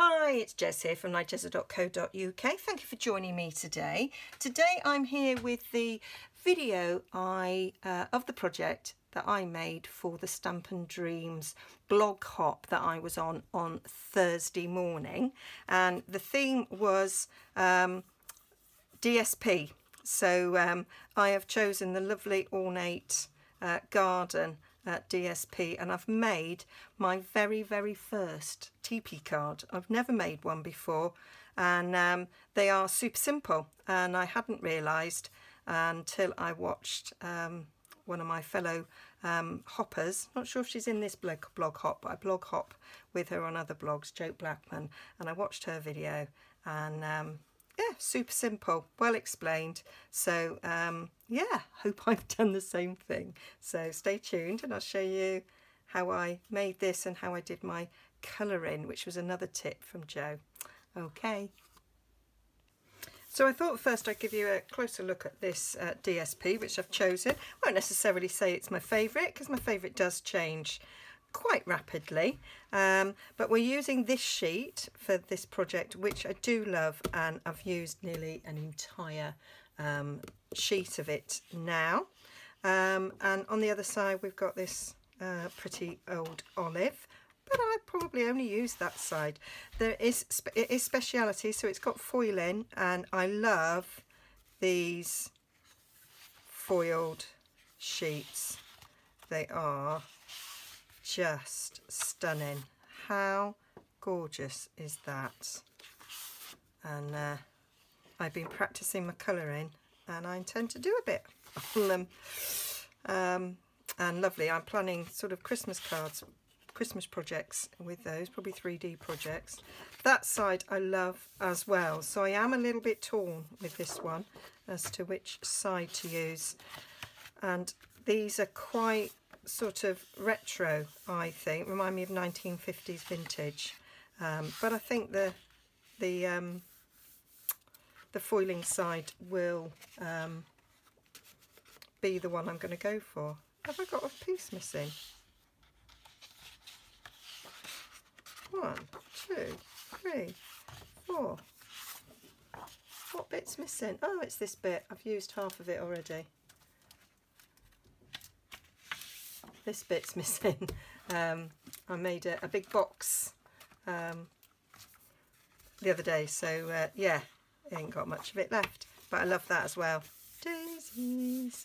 Hi, it's Jez here from Nigezza.co.uk. Thank you for joining me today. Today I'm here with the video of the project that I made for the Stamp and Dreams blog hop that I was on Thursday morning, and the theme was DSP. So I have chosen the lovely Ornate garden DSP, and I've made my very first Teepee card. I've never made one before, and they are super simple, and I hadn't realised until I watched one of my fellow hoppers. Not sure if she's in this blog hop, but I blog hop with her on other blogs, Jo Blackman, and I watched her video, and yeah, super simple, well explained. So yeah, hope I've done the same thing. So stay tuned and I'll show you how I made this and how I did my colouring, which was another tip from Jo. Okay. So I thought first I'd give you a closer look at this DSP, which I've chosen. I won't necessarily say it's my favourite, because my favourite does change quite rapidly, but we're using this sheet for this project, which I do love, and I've used nearly an entire sheet of it now. And on the other side we've got this pretty old olive, but I probably only use that side. It is speciality, so it's got foil in, and I love these foiled sheets. They are just stunning. How gorgeous is that? And I've been practicing my colouring, and I intend to do a bit on them. And lovely, I'm planning sort of Christmas cards, Christmas projects with those, probably 3D projects. That side I love as well, so I am a little bit torn with this one as to which side to use. And these are quite sort of retro, I think, remind me of 1950s vintage, but I think the foiling side will be the one I'm going to go for. Have I got a piece missing? 1, 2, 3, 4. What bit's missing? Oh, it's this bit. I've used half of it already. This bit's missing. I made a big box the other day, so yeah, ain't got much of it left, but I love that as well. Daisies.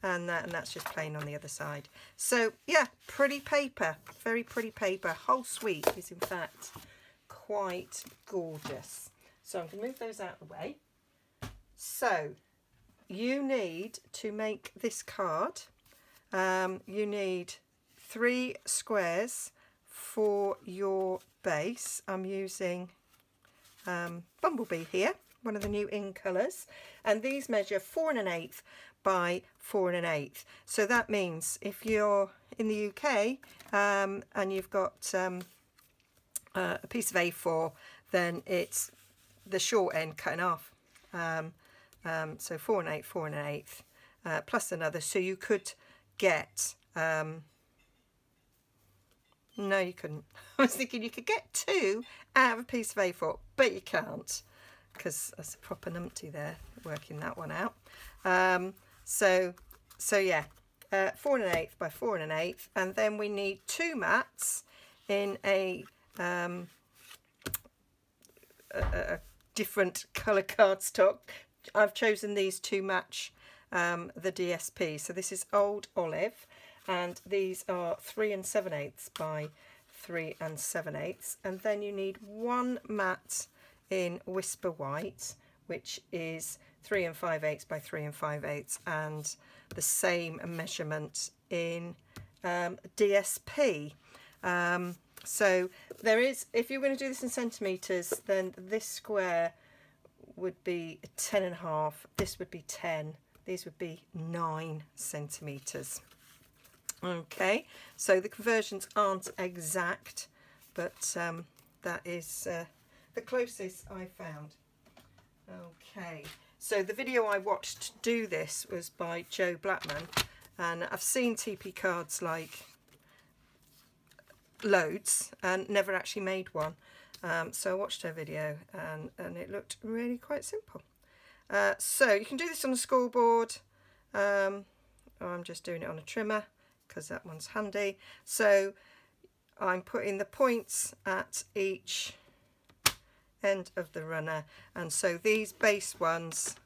And that's just plain on the other side. So yeah, pretty paper, very pretty paper. Whole suite is in fact quite gorgeous. So I'm going to move those out of the way. So you need to make this card. You need 3 squares for your base. I'm using Bumblebee here, one of the new in colours, and these measure 4 1/8 by 4 1/8. So that means if you're in the UK and you've got a piece of A4, then it's the short end cut in half. So 4 1/8, 4 1/8, plus another. So you could get no, you couldn't. I was thinking you could get 2 out of a piece of A4, but you can't, because that's a proper numpty there, working that one out. So yeah, 4 1/8 by 4 1/8, and then we need 2 mats in a different colour cardstock. I've chosen these to match the DSP. So this is Old Olive, and these are 3 7/8 by 3 7/8, and then you need 1 mat in Whisper White, which is 3 5/8 by 3 5/8, and the same measurement in DSP. So there is, if you're going to do this in centimetres, then this square would be 10 1/2, this would be 10, these would be 9 centimetres. Okay, so the conversions aren't exact, but that is the closest I found. Okay, so the video I watched to do this was by Jo Blackman, and I've seen Teepee cards like loads and never actually made one. So I watched her video and it looked really quite simple. So you can do this on a scoreboard. I'm just doing it on a trimmer because that one's handy. So I'm putting the points at each end of the runner, and so these base ones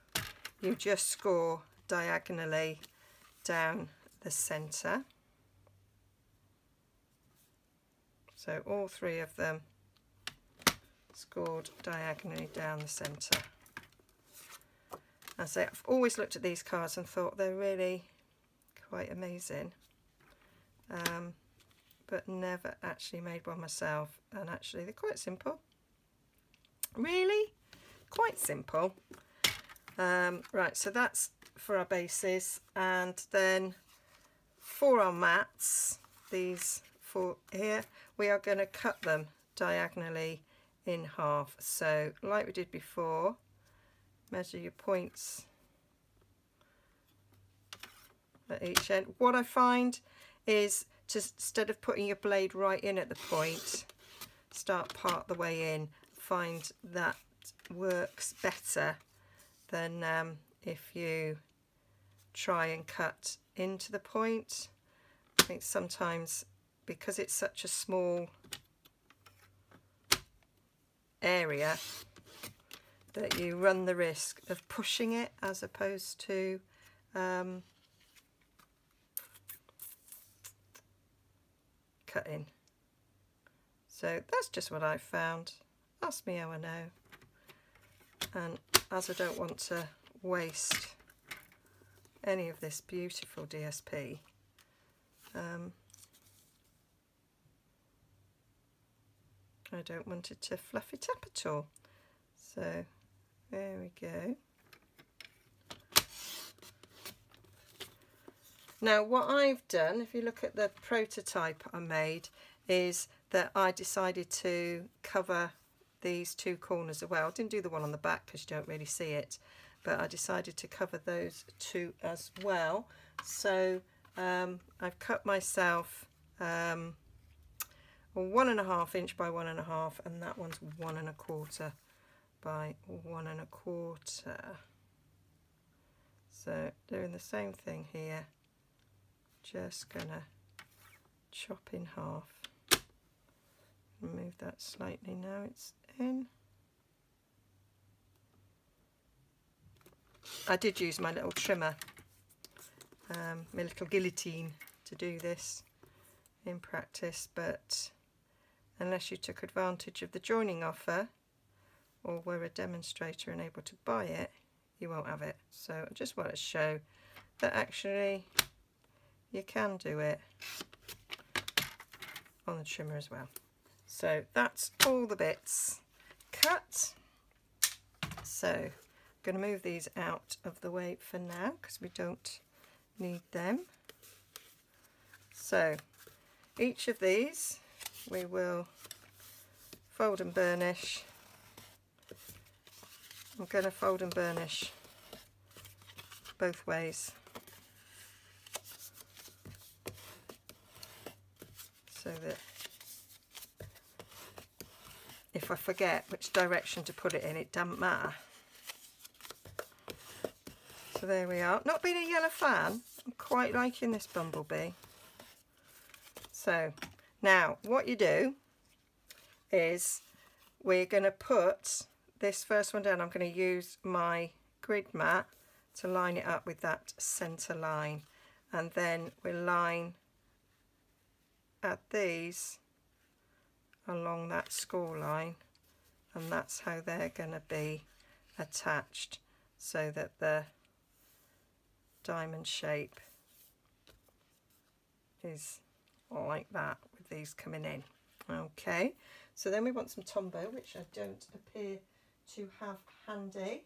you just score diagonally down the centre. So all three of them scored diagonally down the centre. As I say, I've always looked at these cards and thought they're really quite amazing, but never actually made one myself, and actually they're quite simple. Really quite simple. Right, so that's for our bases, and then for our mats, these four here, we are going to cut them diagonally in half. So like we did before, measure your points at each end. What I find is, just instead of putting your blade right in at the point, start part the way in. Find that works better than if you try and cut into the point. I think sometimes, because it's such a small area, that you run the risk of pushing it as opposed to cutting. So that's just what I've found. Ask me how I know. And as I don't want to waste any of this beautiful DSP, I don't want it to fluffy tap at all. So there we go. Now what I've done, if you look at the prototype I made, is that I decided to cover these two corners as well. I didn't do the one on the back because you don't really see it, but I decided to cover those two as well. So I've cut myself 1.5 inch by 1.5, and that one's 1.25 by 1.25. So doing the same thing here, just gonna chop in half. Move that slightly now it's in. I did use my little trimmer, my little guillotine, to do this in practice, but unless you took advantage of the joining offer or were a demonstrator and able to buy it, you won't have it. So I just want to show that actually you can do it on the trimmer as well. So that's all the bits cut. So I'm going to move these out of the way for now because we don't need them. So each of these we will fold and burnish. I'm going to fold and burnish both ways, so that if I forget which direction to put it in, it doesn't matter. So there we are. Not being a yellow fan, I'm quite liking this bumblebee. So now what you do is we're going to put this first one down. I'm going to use my grid mat to line it up with that centre line, and then we'll line at these along that score line, and that's how they're going to be attached, so that the diamond shape is like that with these coming in. Okay, so then we want some Tombow, which I don't appear to have handy.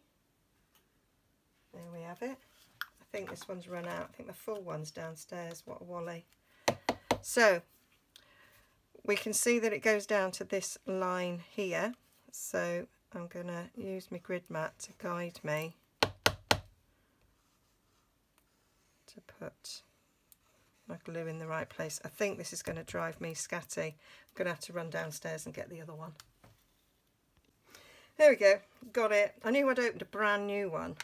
There we have it. I think this one's run out. I think the full one's downstairs. What a wally. So we can see that it goes down to this line here, so I'm going to use my grid mat to guide me to put my glue in the right place. I think this is going to drive me scatty. I'm going to have to run downstairs and get the other one. There we go, got it. I knew I'd opened a brand new one,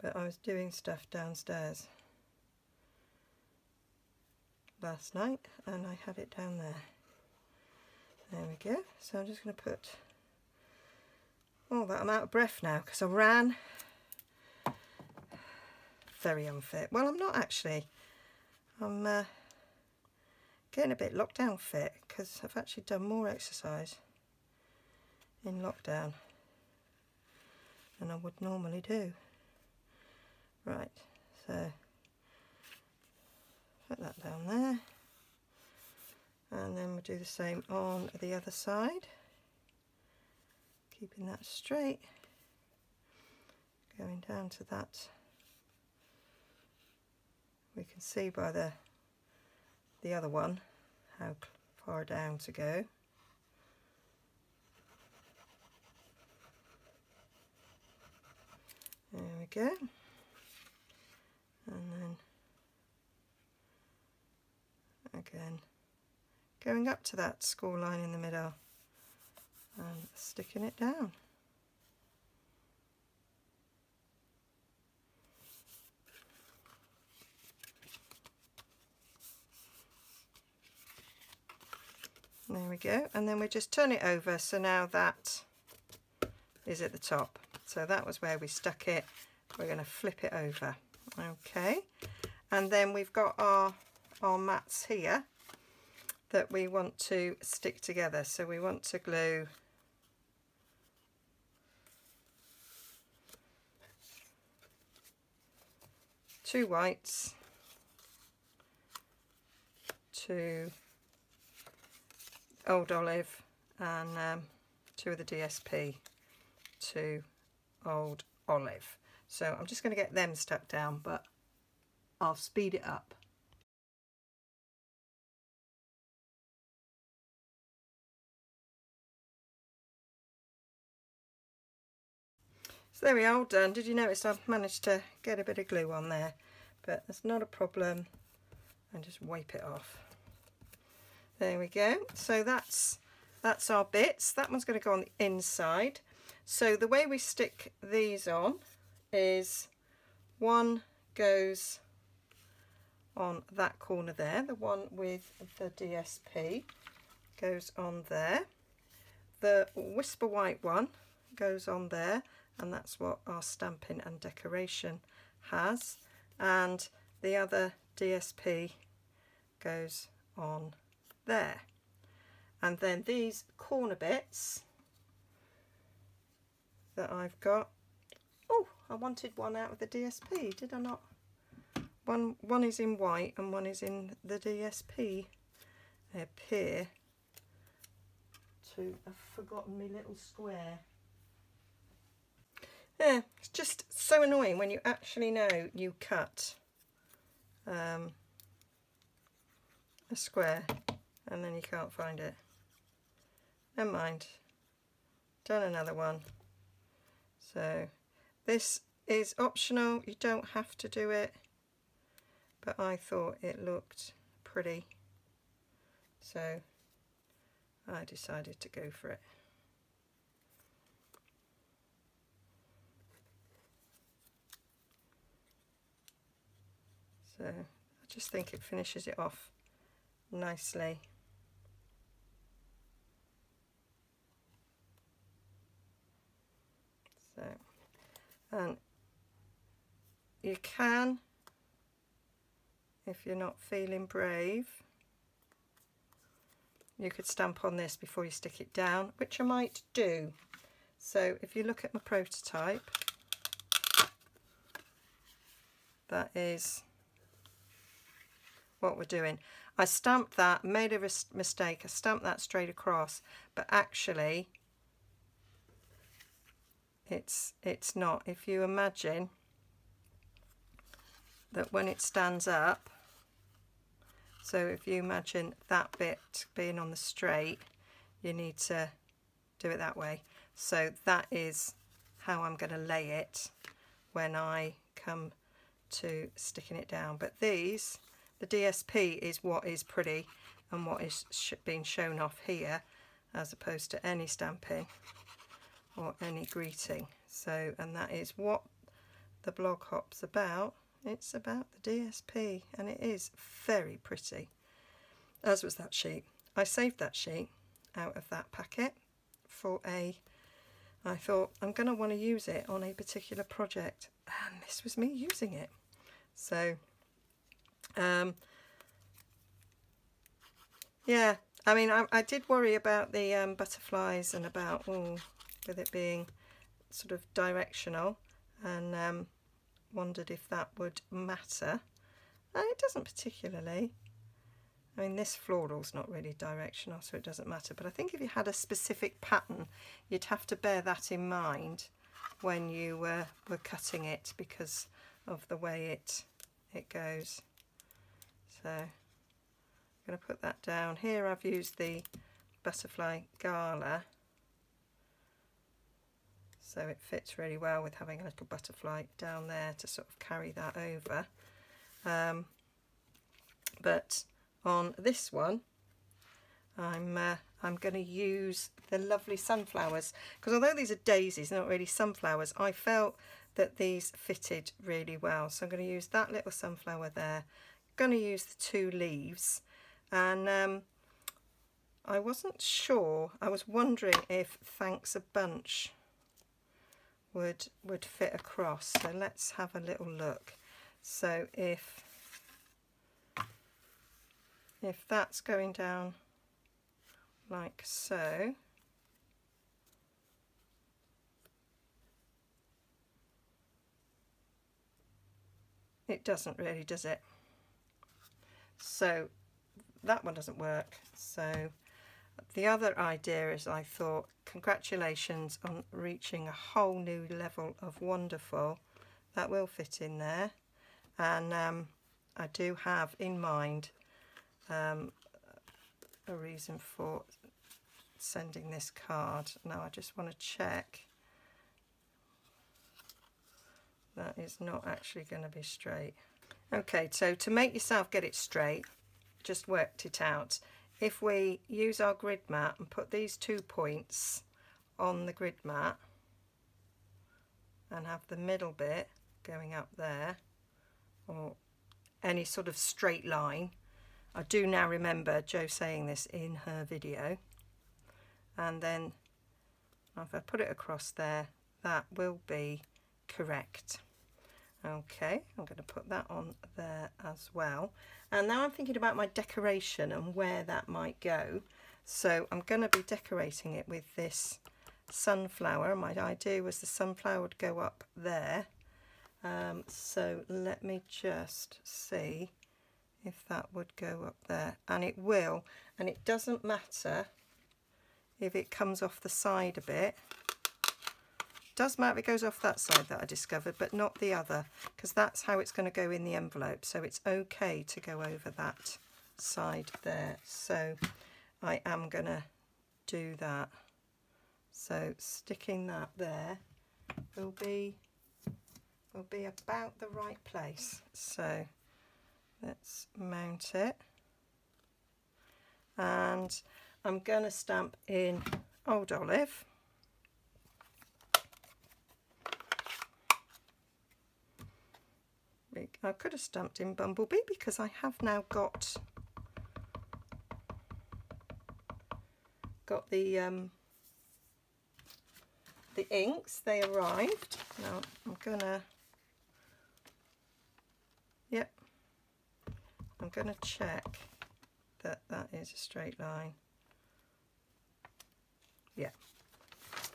but I was doing stuff downstairs last night and I had it down there. There we go. So I'm just going to put all that. I'm out of breath now because I ran. Very unfit. Well, I'm not actually. I'm getting a bit lockdown fit because I've actually done more exercise in lockdown than I would normally do. Right, so put that down there, and then we'll do the same on the other side, keeping that straight, going down to that. We can see by the other one how far down to go. There we go. And then again going up to that score line in the middle and sticking it down. There we go, and then we just turn it over, so now that is at the top. So that was where we stuck it. We're going to flip it over. Okay, and then we've got our mats here that we want to stick together. So we want to glue two whites to Old Olive and two of the DSP to Old Olive. So I'm just going to get them stuck down, but I'll speed it up. So there we are, all done. Did you notice I've managed to get a bit of glue on there? But that's not a problem. And just wipe it off. There we go. So that's our bits. That one's going to go on the inside. So the way we stick these on is one goes on that corner there. The one with the DSP goes on there. The Whisper White one goes on there, and that's what our stamping and decoration has. And the other DSP goes on there. And then these corner bits that I've got, oh, I wanted one out of the DSP, did I not? One is in white and one is in the DSP. They appear to have forgotten my little square. Yeah, it's just so annoying when you actually know you cut a square and then you can't find it. Never mind, done another one. So this is optional, you don't have to do it, but I thought it looked pretty, so I decided to go for it. So I just think it finishes it off nicely. So, and you can, if you're not feeling brave, you could stamp on this before you stick it down, which I might do. So if you look at my prototype, that is what we're doing. I stamped that, made a mistake, I stamped that straight across, but actually it's not. If you imagine that when it stands up, so if you imagine that bit being on the straight, you need to do it that way. So that is how I'm going to lay it when I come to sticking it down. But these, the DSP is what is pretty and what is being shown off here, as opposed to any stamping or any greeting. So, and that is what the blog hop's about. It's about the DSP, and it is very pretty, as was that sheet. I saved that sheet out of that packet for I thought I'm going to want to use it on a particular project, and this was me using it. So yeah, I mean, I did worry about the butterflies and about with it being sort of directional, and wondered if that would matter. And it doesn't particularly. I mean, this floral's not really directional, so it doesn't matter. But I think if you had a specific pattern, you'd have to bear that in mind when you were cutting it, because of the way it goes. So I'm going to put that down. Here I've used the Butterfly Gala, so it fits really well with having a little butterfly down there to sort of carry that over. But on this one, I'm going to use the lovely sunflowers, because although these are daisies, not really sunflowers, I felt that these fitted really well. So I'm going to use that little sunflower there. I'm going to use the 2 leaves, and I wasn't sure. I was wondering if Thanks a Bunch would fit across. So let's have a little look. So if that's going down like so, it doesn't really, does it? So that one doesn't work. So the other idea is, I thought, congratulations on reaching a whole new level of wonderful. That will fit in there. And I do have in mind a reason for sending this card. Now I just want to check that is not actually going to be straight. Okay, so to make yourself get it straight, just worked it out. If we use our grid mat and put these 2 points on the grid mat and have the middle bit going up there, or any sort of straight line. I do now remember Jo saying this in her video. And then if I put it across there, that will be correct. Okay, I'm going to put that on there as well. And now I'm thinking about my decoration and where that might go. So I'm going to be decorating it with this sunflower. My idea was the sunflower would go up there. So let me just see if that would go up there, and it will. And it doesn't matter if it comes off the side a bit. It does matter if it goes off that side, that I discovered, but not the other, because that's how it's going to go in the envelope. So it's okay to go over that side there. So I am going to do that. So sticking that there will be about the right place. So let's mount it, and I'm going to stamp in Old Olive. I could have stamped in Bumblebee, because I have now got the inks. They arrived. Now I'm gonna, yep, I'm gonna check that that is a straight line. Yeah,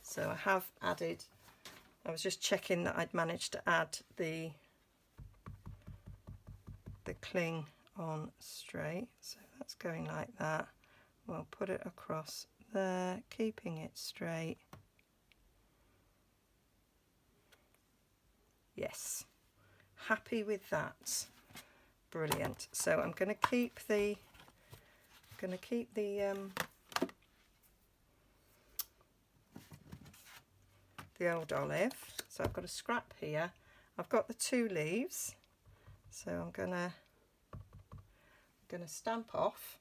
so I have added, I was just checking that I'd managed to add the cling on straight. So that's going like that. We'll put it across there, keeping it straight. Yes, happy with that. Brilliant. So I'm going to keep the Old Olive. So I've got a scrap here. I've got the 2 leaves. So I'm gonna stamp off,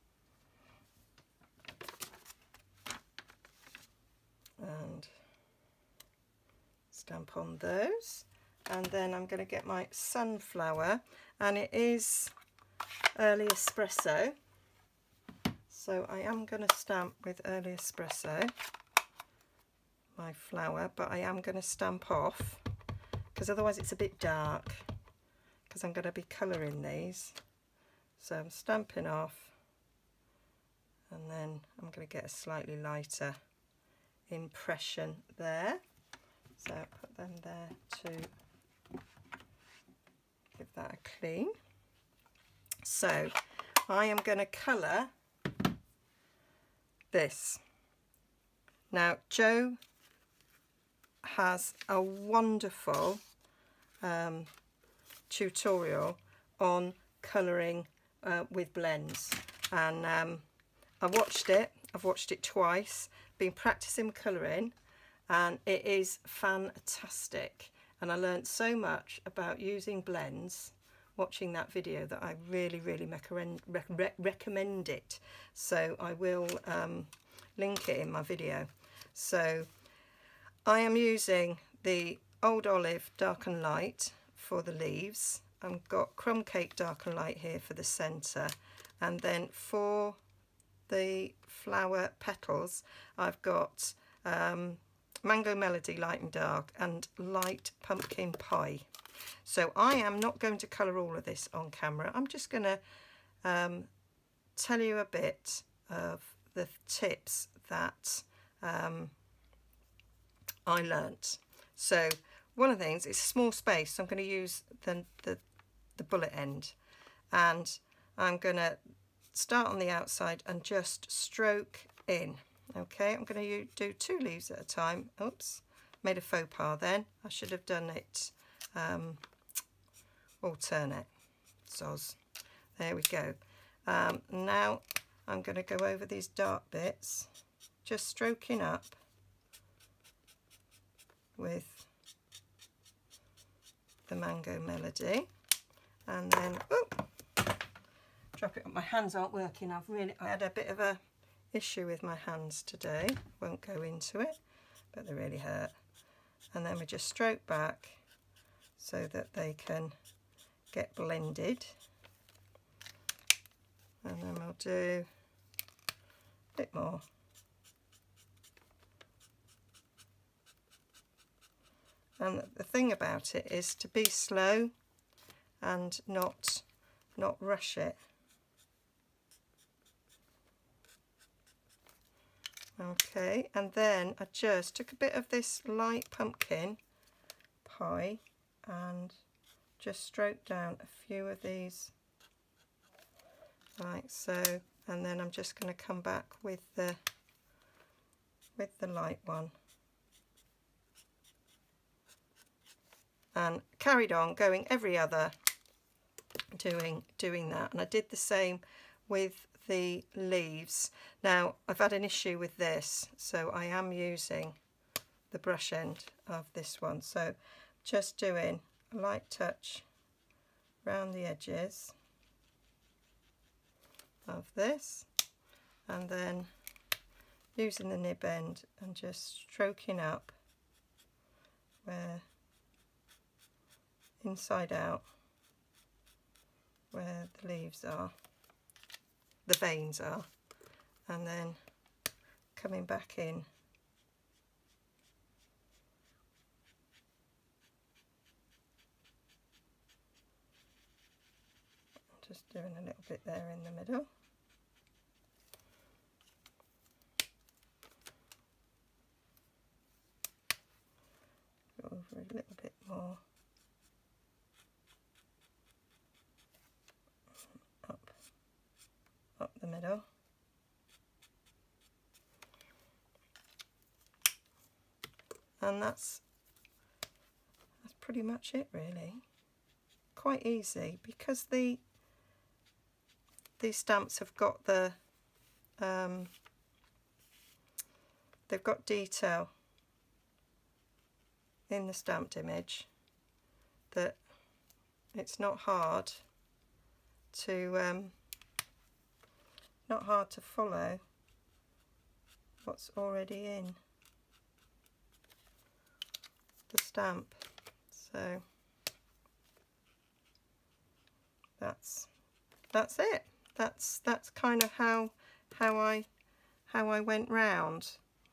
and stamp on those, and then I'm going to get my sunflower, and it is early espresso, so I am going to stamp with early espresso my flower, but I am going to stamp off because otherwise it's a bit dark, because I'm going to be colouring these. So I'm stamping off, and then I'm going to get a slightly lighter impression there. So put them there to give that a clean. So I am going to colour this. Now Jo has a wonderful tutorial on colouring with blends, and I've watched it twice, been practicing colouring, and it is fantastic, and I learnt so much about using blends watching that video that I really recommend it. So I will link it in my video. So I am using the Old Olive Dark and Light for the leaves. I've got Crumb Cake Dark and Light here for the centre, and then for the flower petals I've got Mango Melody Light and Dark and Light Pumpkin Pie. So I am not going to colour all of this on camera. I'm just going to tell you a bit of the tips that I learnt. So one of the things, it's a small space, so I'm going to use the bullet end, and I'm going to start on the outside and just stroke in. Okay, I'm going to do 2 leaves at a time. Oops, made a faux pas then. I should have done it alternate. Soz. There we go. Now I'm going to go over these dark bits, just stroking up with the Mango Melody, and then drop it up. My hands aren't working. I had a bit of a issue with my hands today. Won't go into it, but they really hurt. And then we just stroke back so that they can get blended, and then we'll do a bit more. And the thing about it is to be slow and not rush it. Okay, and then I just took a bit of this light pumpkin pie and just stroke down a few of these like so, and then I'm just going to come back with the light one, and carried on going every other, doing that. And I did the same with the leaves. Now I've had an issue with this, so I am using the brush end of this one, so just doing a light touch around the edges of this, and then using the nib end and just stroking up where inside out where the leaves are, the veins are, and then coming back in just doing a little bit there in the middle. Go over a little bit more. Up the middle. And that's pretty much it, really. Quite easy, because these stamps have got the they've got detail in the stamped image that it's not hard to follow what's already in. the stamp. So that's it. That's kind of how I went round.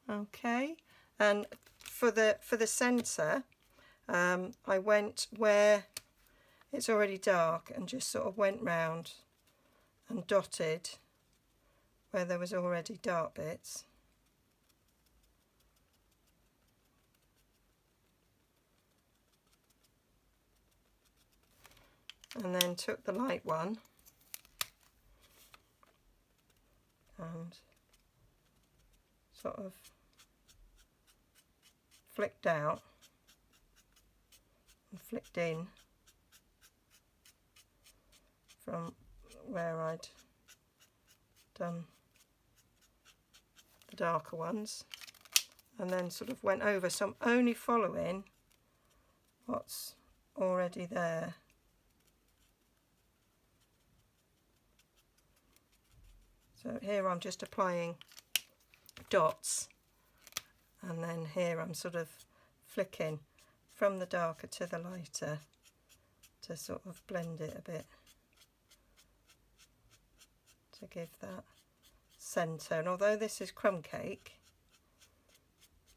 Okay, and for the centre, I went where it's already dark and just sort of went round and dotted where there was already dark bits. And then took the light one and sort of flicked out and flicked in from where I'd done the darker ones, and then sort of went over, so I'm only following what's already there. So here I'm just applying dots, and then here I'm sort of flicking from the darker to the lighter to sort of blend it a bit, to give that centre. And although this is crumb cake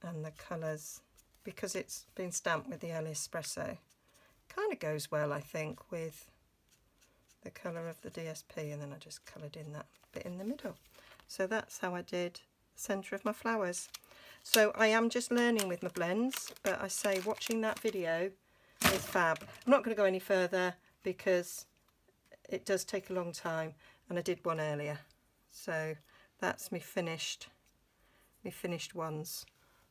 and the colours, because it's been stamped with the Espresso, kind of goes well, I think, with the colour of the DSP. And then I just coloured in that bit in the middle. So that's how I did the centre of my flowers. So I am just learning with my blends, but I say watching that video is fab. I'm not going to go any further because it does take a long time, and I did one earlier. So that's me finished ones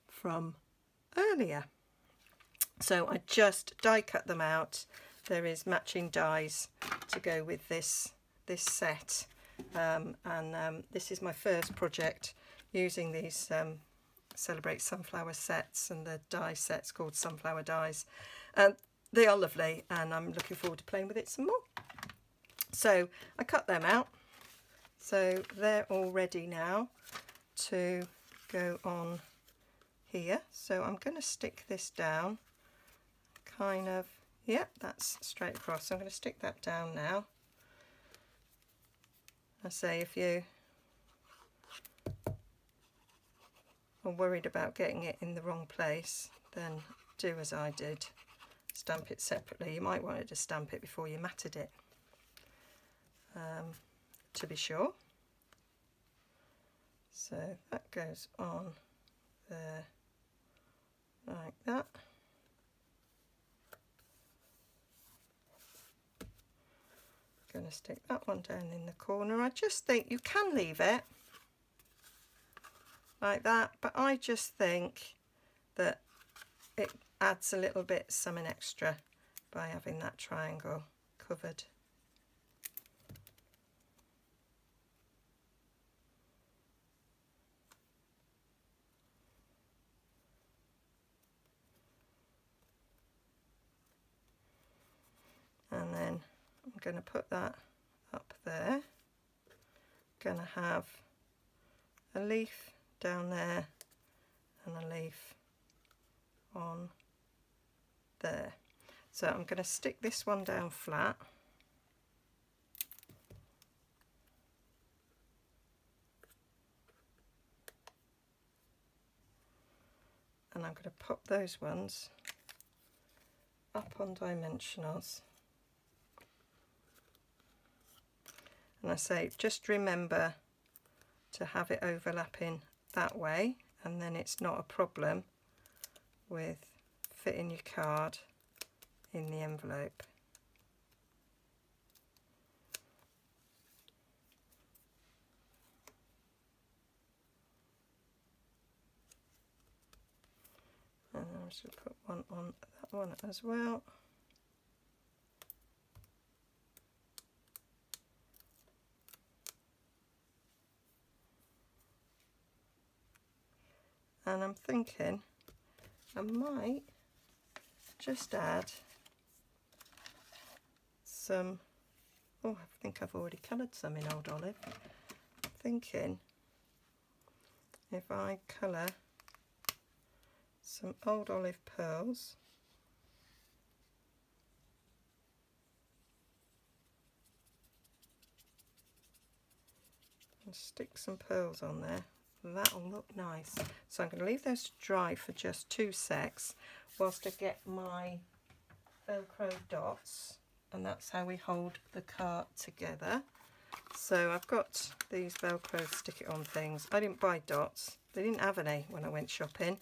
from earlier. So I just die cut them out. There is matching dies to go with this set, and this is my first project using these Celebrate Sunflower sets, and the die sets called Sunflower Dies. They are lovely, and I'm looking forward to playing with it some more. So I cut them out, so they're all ready now to go on here. So I'm going to stick this down, kind of, yeah, that's straight across. So I'm going to stick that down now. I say, if you are worried about getting it in the wrong place, then do as I did, stamp it separately. You might want to stamp it before you matted it, to be sure. So that goes on there like that. Going to stick that one down in the corner. I just think you can leave it like that, but I just think that it adds a little bit something extra by having that triangle covered. And then I'm going to put that up there. Going to have a leaf down there and a leaf on there. So I'm going to stick this one down flat. And I'm going to pop those ones up on dimensionals. And I say, just remember to have it overlapping that way, and then it's not a problem with fitting your card in the envelope. And I'm just going to put one on that one as well. And I'm thinking I might just add some, oh, I think I've already coloured some in Old Olive. I'm thinking if I colour some old olive pearls. And stick some pearls on there. That'll look nice. So I'm going to leave those to dry for just 2 secs whilst I get my Velcro dots, and that's how we hold the card together. So I've got these Velcro stick it on things. I didn't buy dots. They didn't have any when I went shopping.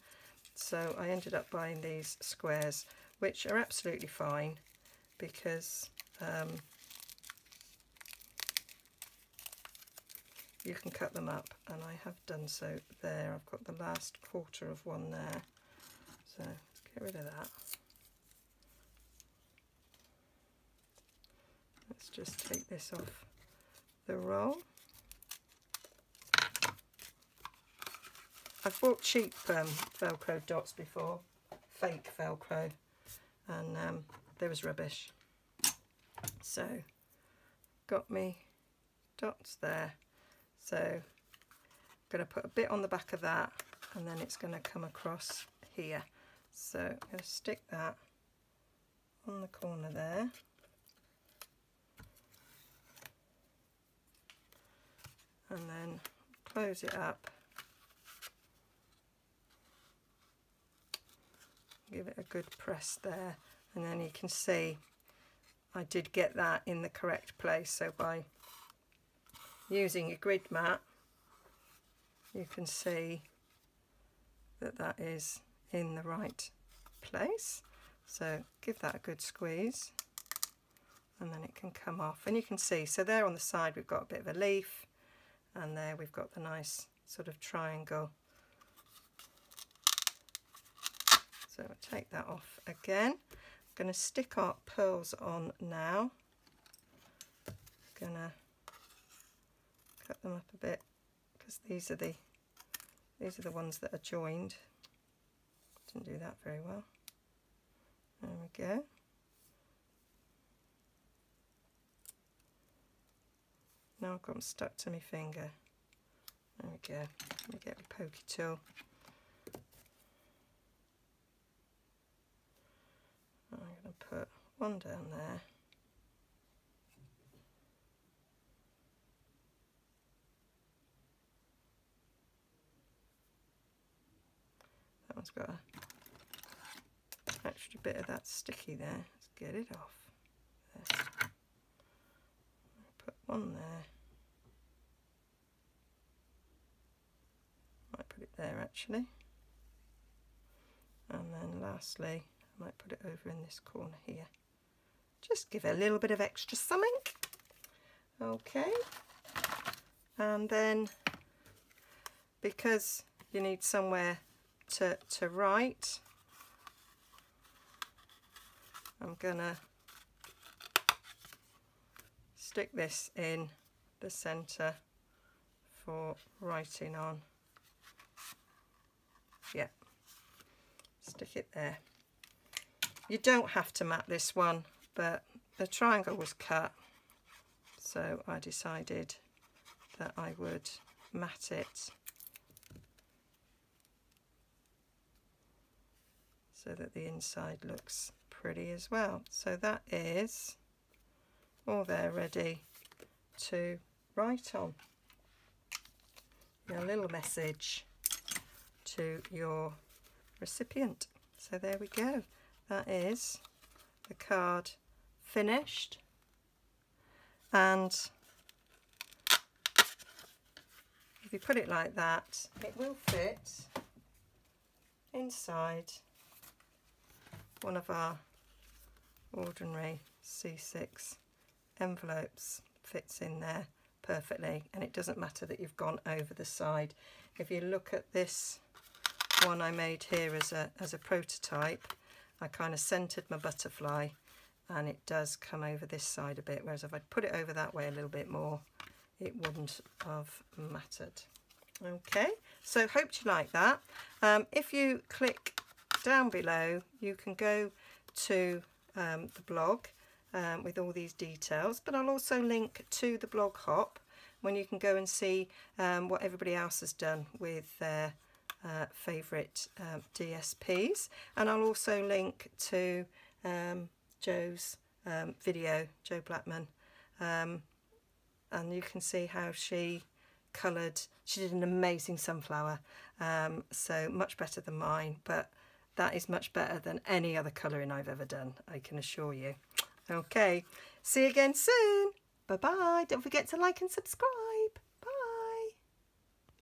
So I ended up buying these squares, which are absolutely fine because you can cut them up, and I have done so there. I've got the last quarter of one there. So let's get rid of that. Let's just take this off the roll. I've bought cheap Velcro dots before, fake Velcro, and they was rubbish. So got me dots there. So I'm going to put a bit on the back of that, and then it's going to come across here. So I'm going to stick that on the corner there. And then close it up. Give it a good press there, and then you can see I did get that in the correct place. So by using your grid mat, you can see that that is in the right place. So give that a good squeeze, and then it can come off. And you can see, so there on the side we've got a bit of a leaf, and there we've got the nice sort of triangle. So I'll take that off again. I'm going to stick our pearls on now. Going to cut them up a bit because these are the ones that are joined. Didn't do that very well. There we go. Now I've got them stuck to my finger. There we go. Let me get my pokey tool. I'm going to put one down there. That one's got a extra bit of that sticky there. Let's get it off. There. Put one there. Might put it there actually. And then lastly, I might put it over in this corner here. Just give it a little bit of extra something. Okay. And then, because you need somewhere to write, I'm gonna stick this in the centre for writing on. Yeah, stick it there. You don't have to mat this one, but the triangle was cut, so I decided that I would mat it so that the inside looks pretty as well. So that is all there ready to write on. Your little message to your recipient. So there we go. That is the card finished, and if you put it like that, it will fit inside one of our ordinary C6 envelopes. Fits in there perfectly, and it doesn't matter that you've gone over the side. If you look at this one I made here as a prototype, I kind of centered my butterfly, and it does come over this side a bit, whereas if I'd put it over that way a little bit more, it wouldn't have mattered. Okay, so hope you like that. If you click down below, you can go to the blog with all these details, but I'll also link to the blog hop when you can go and see what everybody else has done with their favourite DSPs, and I'll also link to Jo's video, Jo Blackman, and you can see how she coloured. She did an amazing sunflower, so much better than mine, but that is much better than any other colouring I've ever done, I can assure you. Okay, see you again soon. Bye bye. Don't forget to like and subscribe.